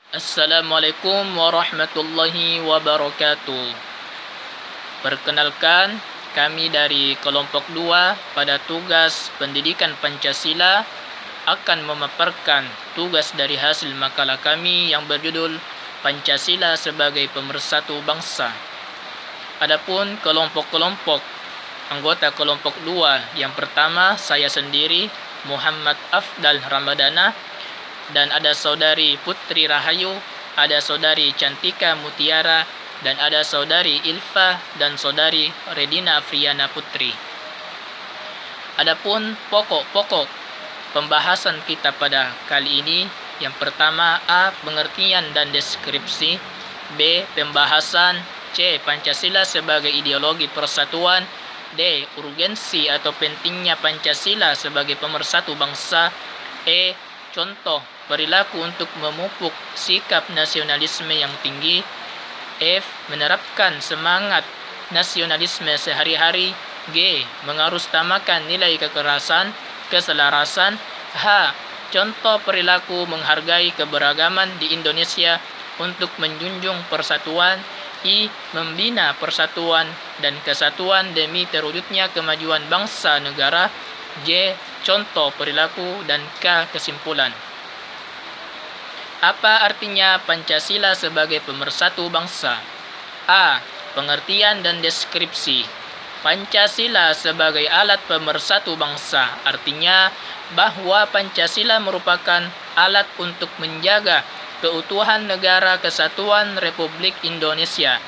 Assalamualaikum warahmatullahi wabarakatuh. Perkenalkan, kami dari kelompok 2 pada tugas pendidikan Pancasila akan memaparkan tugas dari hasil makalah kami yang berjudul Pancasila sebagai Pemersatu Bangsa. Adapun kelompok-kelompok anggota kelompok 2, yang pertama saya sendiri Muhammad Afdal Ramadana, dan ada saudari Putri Rahayu, ada saudari Cantika Mutiara, dan ada saudari Ilfa dan saudari Redina Afriana Putri. Adapun pokok-pokok pembahasan kita pada kali ini, yang pertama A. Pengertian dan deskripsi, B. Pembahasan, C. Pancasila sebagai ideologi persatuan, D. Urgensi atau pentingnya Pancasila sebagai pemersatu bangsa, E. Contoh perilaku untuk memupuk sikap nasionalisme yang tinggi, F. Menerapkan semangat nasionalisme sehari-hari, G. Mengarustamakan nilai kekerasan, keselarasan, H. Contoh perilaku menghargai keberagaman di Indonesia untuk menjunjung persatuan, I. Membina persatuan dan kesatuan demi terwujudnya kemajuan bangsa negara, J. Contoh perilaku, dan K. Kesimpulan. Apa artinya Pancasila sebagai pemersatu bangsa? A. Pengertian dan deskripsi. Pancasila sebagai alat pemersatu bangsa artinya bahwa Pancasila merupakan alat untuk menjaga keutuhan negara kesatuan Republik Indonesia.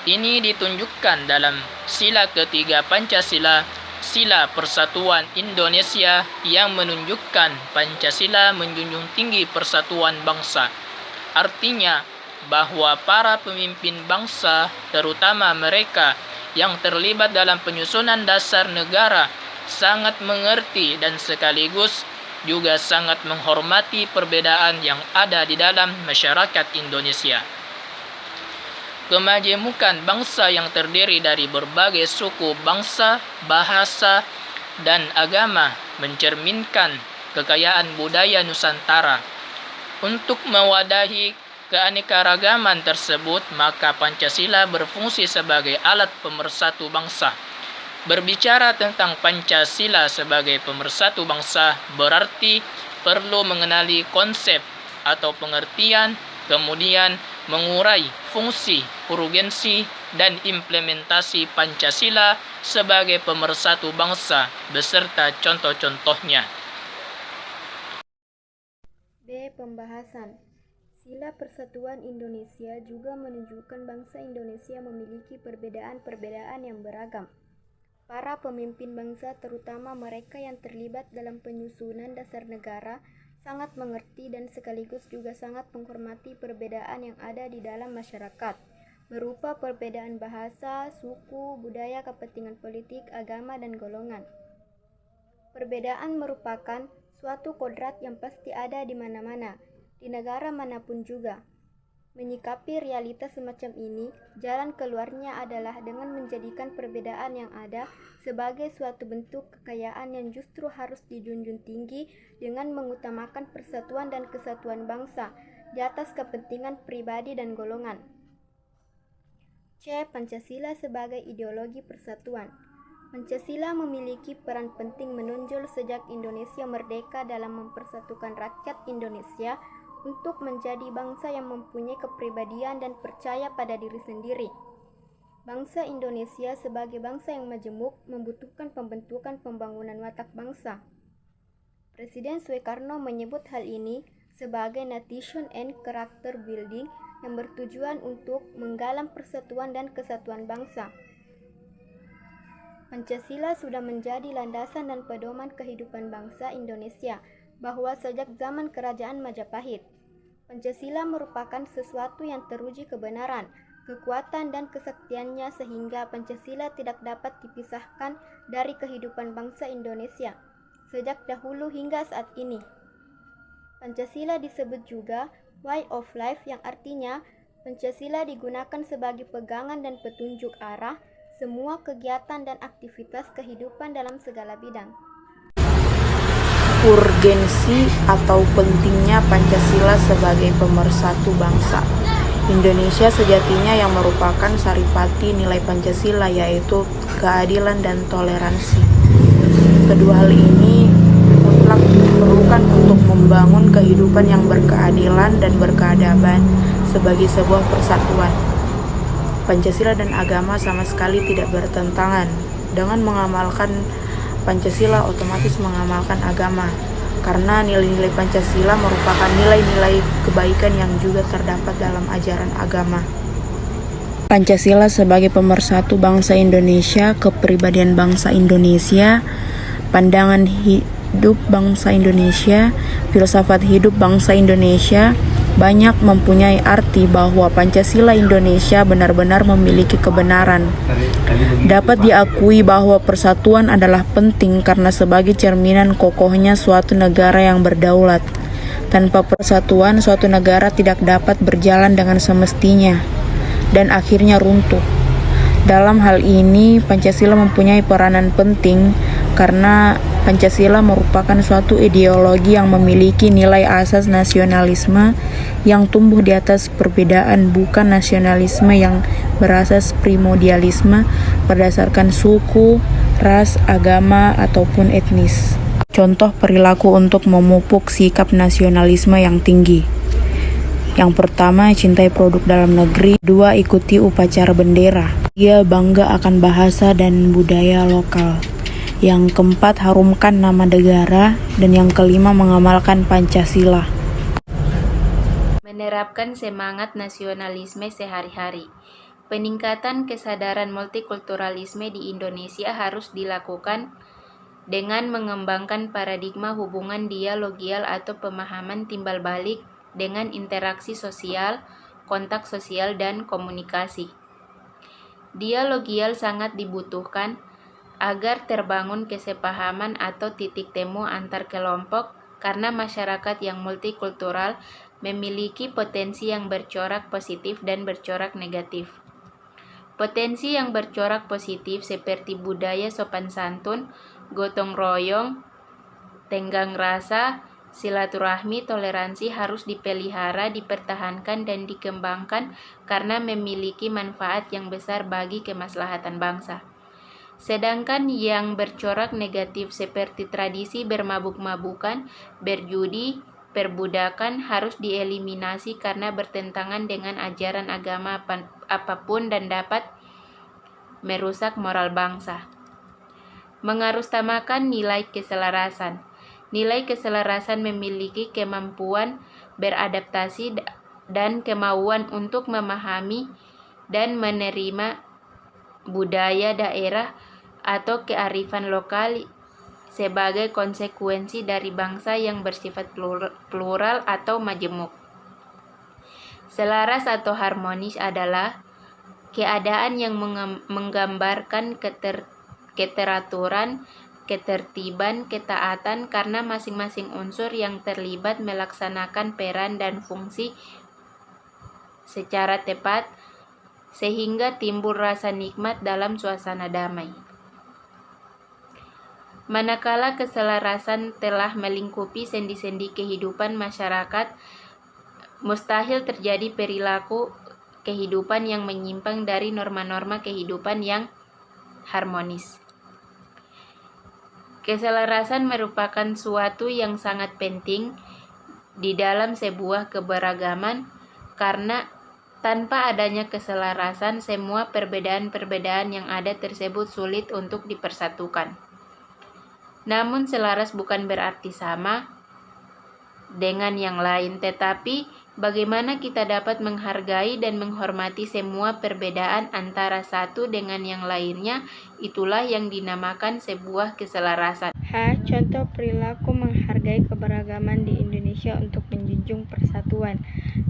Ini ditunjukkan dalam sila ketiga Pancasila, sila persatuan Indonesia, yang menunjukkan Pancasila menjunjung tinggi persatuan bangsa. Artinya bahwa para pemimpin bangsa, terutama mereka yang terlibat dalam penyusunan dasar negara, sangat mengerti dan sekaligus juga sangat menghormati perbedaan yang ada di dalam masyarakat Indonesia. Kemajemukan bangsa yang terdiri dari berbagai suku bangsa, bahasa, dan agama mencerminkan kekayaan budaya Nusantara. Untuk mewadahi keanekaragaman tersebut, maka Pancasila berfungsi sebagai alat pemersatu bangsa. Berbicara tentang Pancasila sebagai pemersatu bangsa berarti perlu mengenali konsep atau pengertian, kemudian mengurai fungsi, urgensi, dan implementasi Pancasila sebagai pemersatu bangsa beserta contoh-contohnya. B. Pembahasan. Sila Persatuan Indonesia juga menunjukkan bangsa Indonesia memiliki perbedaan-perbedaan yang beragam. Para pemimpin bangsa, terutama mereka yang terlibat dalam penyusunan dasar negara, sangat mengerti dan sekaligus juga sangat menghormati perbedaan yang ada di dalam masyarakat, berupa perbedaan bahasa, suku, budaya, kepentingan politik, agama, dan golongan. Perbedaan merupakan suatu kodrat yang pasti ada di mana-mana, di negara manapun juga. Menyikapi realitas semacam ini, jalan keluarnya adalah dengan menjadikan perbedaan yang ada sebagai suatu bentuk kekayaan yang justru harus dijunjung tinggi dengan mengutamakan persatuan dan kesatuan bangsa di atas kepentingan pribadi dan golongan. C. Pancasila sebagai ideologi persatuan. Pancasila memiliki peran penting menonjol sejak Indonesia merdeka dalam mempersatukan rakyat Indonesia untuk menjadi bangsa yang mempunyai kepribadian dan percaya pada diri sendiri. Bangsa Indonesia sebagai bangsa yang majemuk membutuhkan pembentukan pembangunan watak bangsa. Presiden Soekarno menyebut hal ini sebagai Nation and Character Building yang bertujuan untuk menggalang persatuan dan kesatuan bangsa. Pancasila sudah menjadi landasan dan pedoman kehidupan bangsa Indonesia bahwa sejak zaman Kerajaan Majapahit, Pancasila merupakan sesuatu yang teruji kebenaran, kekuatan, dan kesaktiannya sehingga Pancasila tidak dapat dipisahkan dari kehidupan bangsa Indonesia sejak dahulu hingga saat ini. Pancasila disebut juga Way of Life, yang artinya Pancasila digunakan sebagai pegangan dan petunjuk arah semua kegiatan dan aktivitas kehidupan dalam segala bidang. Urgensi atau pentingnya Pancasila sebagai pemersatu bangsa. Indonesia sejatinya yang merupakan saripati nilai Pancasila, yaitu keadilan dan toleransi. Kedua hal ini mutlak diperlukan untuk membangun kehidupan yang berkeadilan dan berkeadaban sebagai sebuah persatuan. Pancasila dan agama sama sekali tidak bertentangan. Dengan mengamalkan Pancasila otomatis mengamalkan agama, karena nilai-nilai Pancasila merupakan nilai-nilai kebaikan yang juga terdapat dalam ajaran agama. Pancasila sebagai pemersatu bangsa Indonesia, kepribadian bangsa Indonesia, pandangan hidup bangsa Indonesia, filsafat hidup bangsa Indonesia, banyak mempunyai arti bahwa Pancasila Indonesia benar-benar memiliki kebenaran. Dapat diakui bahwa persatuan adalah penting karena sebagai cerminan kokohnya suatu negara yang berdaulat. Tanpa persatuan, suatu negara tidak dapat berjalan dengan semestinya dan akhirnya runtuh. Dalam hal ini, Pancasila mempunyai peranan penting karena Pancasila merupakan suatu ideologi yang memiliki nilai asas nasionalisme yang tumbuh di atas perbedaan, bukan nasionalisme yang berasas primordialisme berdasarkan suku, ras, agama, ataupun etnis. Contoh perilaku untuk memupuk sikap nasionalisme yang tinggi. Yang pertama, cintai produk dalam negeri. Dua, ikuti upacara bendera. Tiga, bangga akan bahasa dan budaya lokal. Yang keempat, harumkan nama negara. Dan yang kelima, mengamalkan Pancasila. Menerapkan semangat nasionalisme sehari-hari. Peningkatan kesadaran multikulturalisme di Indonesia harus dilakukan dengan mengembangkan paradigma hubungan dialogial atau pemahaman timbal balik dengan interaksi sosial, kontak sosial, dan komunikasi. Dialogial sangat dibutuhkan agar terbangun kesepahaman atau titik temu antar kelompok karena masyarakat yang multikultural memiliki potensi yang bercorak positif dan bercorak negatif. Potensi yang bercorak positif seperti budaya sopan santun, gotong royong, tenggang rasa, silaturahmi, toleransi harus dipelihara, dipertahankan, dan dikembangkan karena memiliki manfaat yang besar bagi kemaslahatan bangsa. Sedangkan yang bercorak negatif seperti tradisi bermabuk-mabukan, berjudi, perbudakan harus dieliminasi karena bertentangan dengan ajaran agama apapun dan dapat merusak moral bangsa. Mengarustamakan nilai keselarasan. Nilai keselarasan memiliki kemampuan beradaptasi dan kemauan untuk memahami dan menerima budaya daerah atau kearifan lokal sebagai konsekuensi dari bangsa yang bersifat plural atau majemuk. Selaras atau harmonis adalah keadaan yang menggambarkan keteraturan, ketertiban, ketaatan karena masing-masing unsur yang terlibat melaksanakan peran dan fungsi secara tepat sehingga timbul rasa nikmat dalam suasana damai. Manakala keselarasan telah melingkupi sendi-sendi kehidupan masyarakat, mustahil terjadi perilaku kehidupan yang menyimpang dari norma-norma kehidupan yang harmonis. Keselarasan merupakan suatu yang sangat penting di dalam sebuah keberagaman karena tanpa adanya keselarasan, semua perbedaan-perbedaan yang ada tersebut sulit untuk dipersatukan. Namun selaras bukan berarti sama dengan yang lain, tetapi bagaimana kita dapat menghargai dan menghormati semua perbedaan antara satu dengan yang lainnya, itulah yang dinamakan sebuah keselarasan. Contoh perilaku menghargai keberagaman di Indonesia untuk menjunjung persatuan,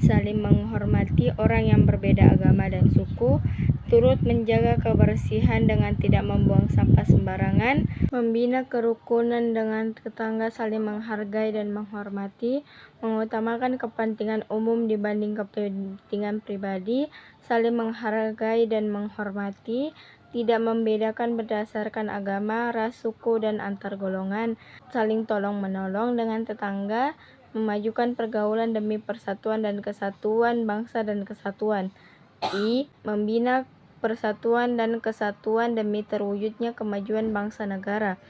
saling menghormati orang yang berbeda agama dan suku, turut menjaga kebersihan dengan tidak membuang sampah sembarangan, membina kerukunan dengan tetangga, saling menghargai dan menghormati, mengutamakan kepentingan umum dibanding kepentingan pribadi, saling menghargai dan menghormati, tidak membedakan berdasarkan agama, ras, suku, dan antar golongan, saling tolong-menolong dengan tetangga, memajukan pergaulan demi persatuan dan kesatuan bangsa dan kesatuan. I. Membina persatuan dan kesatuan demi terwujudnya kemajuan bangsa negara.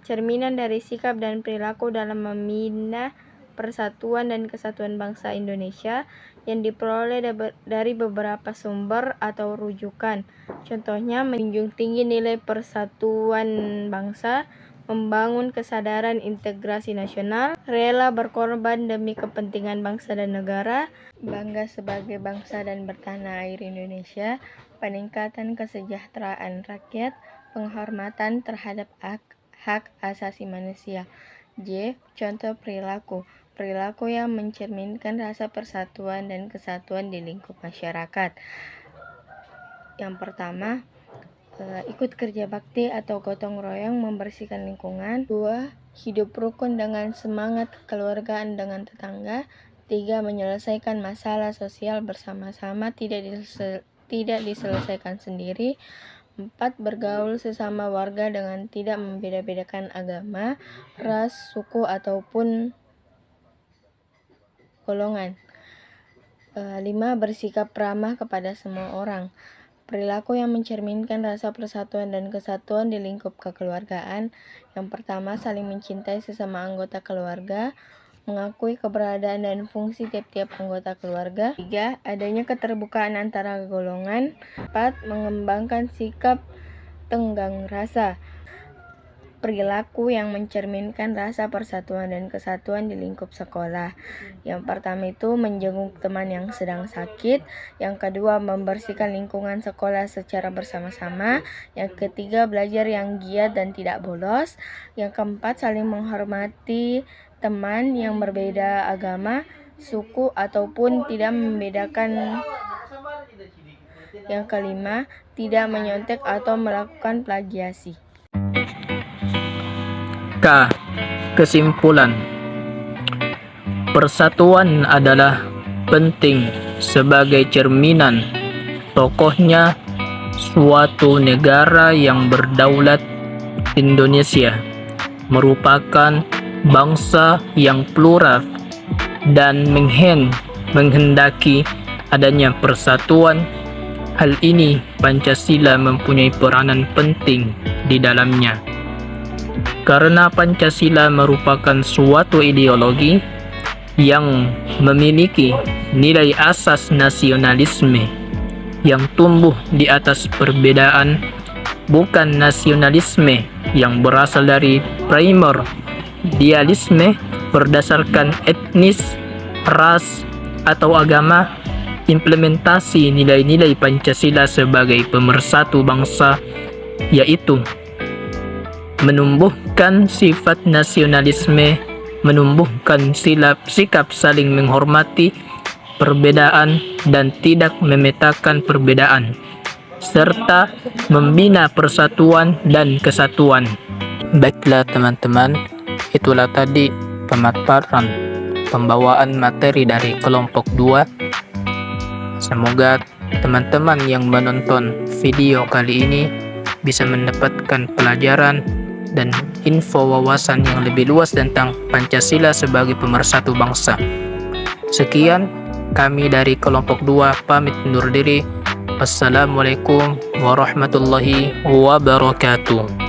Cerminan dari sikap dan perilaku dalam membina persatuan dan kesatuan bangsa Indonesia yang diperoleh dari beberapa sumber atau rujukan. Contohnya, menjunjung tinggi nilai persatuan bangsa, membangun kesadaran integrasi nasional, rela berkorban demi kepentingan bangsa dan negara, bangga sebagai bangsa dan bertanah air Indonesia, peningkatan kesejahteraan rakyat, penghormatan terhadap hak asasi manusia. J. Contoh perilaku. Perilaku yang mencerminkan rasa persatuan dan kesatuan di lingkup masyarakat. Yang pertama, ikut kerja bakti atau gotong royong membersihkan lingkungan. 2. Hidup rukun dengan semangat kekeluargaan dengan tetangga. 3. Menyelesaikan masalah sosial bersama-sama, tidak diselesaikan sendiri. 4. Bergaul sesama warga dengan tidak membeda-bedakan agama, ras, suku, ataupun golongan. 5. Bersikap ramah kepada semua orang. Perilaku yang mencerminkan rasa persatuan dan kesatuan di lingkup kekeluargaan. Yang pertama, saling mencintai sesama anggota keluarga, mengakui keberadaan dan fungsi tiap-tiap anggota keluarga. 3. Adanya keterbukaan antara golongan. 4. Mengembangkan sikap tenggang rasa. Perilaku yang mencerminkan rasa persatuan dan kesatuan di lingkup sekolah. Yang pertama itu menjenguk teman yang sedang sakit. Yang kedua, membersihkan lingkungan sekolah secara bersama-sama. Yang ketiga, belajar yang giat dan tidak bolos. Yang keempat, saling menghormati teman yang berbeda agama, suku, ataupun tidak membedakan. Yang kelima, tidak menyontek atau melakukan plagiasi. K. Kesimpulan. Persatuan adalah penting sebagai cerminan tokohnya suatu negara yang berdaulat. Indonesia merupakan bangsa yang plural dan menghendaki adanya persatuan. Hal ini Pancasila mempunyai peranan penting di dalamnya. Karena Pancasila merupakan suatu ideologi yang memiliki nilai asas nasionalisme yang tumbuh di atas perbedaan, bukan nasionalisme yang berasal dari primordialisme berdasarkan etnis, ras, atau agama. Implementasi nilai-nilai Pancasila sebagai pemersatu bangsa yaitu menumbuhkan sifat nasionalisme, menumbuhkan sikap saling menghormati perbedaan dan tidak memetakan perbedaan, serta membina persatuan dan kesatuan. Baiklah teman-teman, itulah tadi pemaparan pembawaan materi dari kelompok 2. Semoga teman-teman yang menonton video kali ini bisa mendapatkan pelajaran dan info wawasan yang lebih luas tentang Pancasila sebagai pemersatu bangsa. Sekian kami dari kelompok 2 pamit undur diri. Wassalamualaikum warahmatullahi wabarakatuh.